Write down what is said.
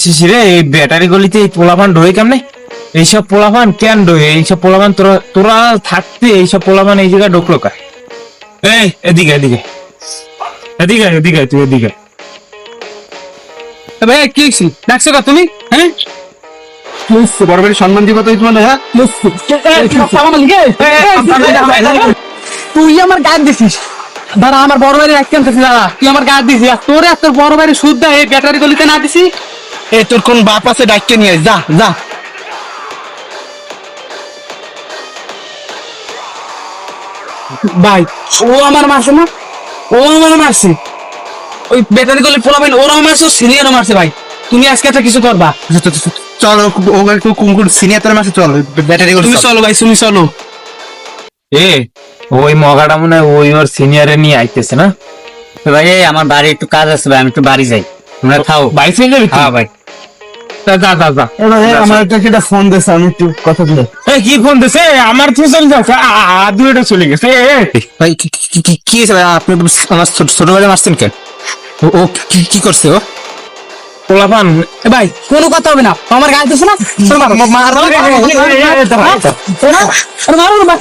শিশিরে এই ব্যাটারি গলিতে এই পোলাপান ঢোয়ে কেমনে? এইসব পোলাপান কেন ঢোয়ে? এইসব পোলাপান তোরা তোরা থাকতে এইসব পোলাপান এই জায়গায় ঢুকলো কা? এই এদিকে এদিকে এদিকে এদিকে তুই এদিকে। ভাই কি হইছে? ডাকছো কা তুমি? হ্যাঁ বড় ভাই সম্মান দিব তো তোমার, হ্যাঁ তুই আমার গায়ে দিছিস। দাঁড়া, আমার বড় ভাইয়ের এক কেনতেছি। দাঁড়া, তুই আমার গায়ে দিছিস আর তোর আর তোর বড় ভাইয়ের সুদ দেয় এই ব্যাটারি গলিতে না দিছি। এই তোর কোন বাপ আছে ডাককে নিয়ে আয়, যা যা। ভাই ও আমার মারছে না, ও আমার মারছে। ওই ব্যাটারি গলির পোলাবেন ওরাও মারছে, সিনিয়রও মারছে। ভাই তুমি আজকে একটা কিছু করবা। চল ও একটু কুমকুর সিনিয়র তোর মাসে চল, ব্যাটারি করে তুমি চলো ভাই, তুমি চলো। এ ওই মগাটা মনে হয় ওই ওর সিনিয়রে নিয়ে আইতেছে না? ভাই এই আমার বাড়ি একটু কাজ আছে ভাই, আমি একটু বাড়ি যাই, তোমরা খাও। বাড়ি চলে যাবি? হ্যাঁ ভাই। যা যা যা যা। আমার একটা ফোন দিয়েছে, আমি একটু কথা দিল। এই কি ফোন দিছে? আমার তো চলে যাচ্ছে, দুইটা চলে গেছে। ভাই কি হয়েছে ভাই? আপনি আমার ছোট ভাই মারছেন কেন? ও কি করছে ও? পোলাপান ভাই কোনো কথা হবে না, আমার গায়ে দিছে না। মারো। মারো না।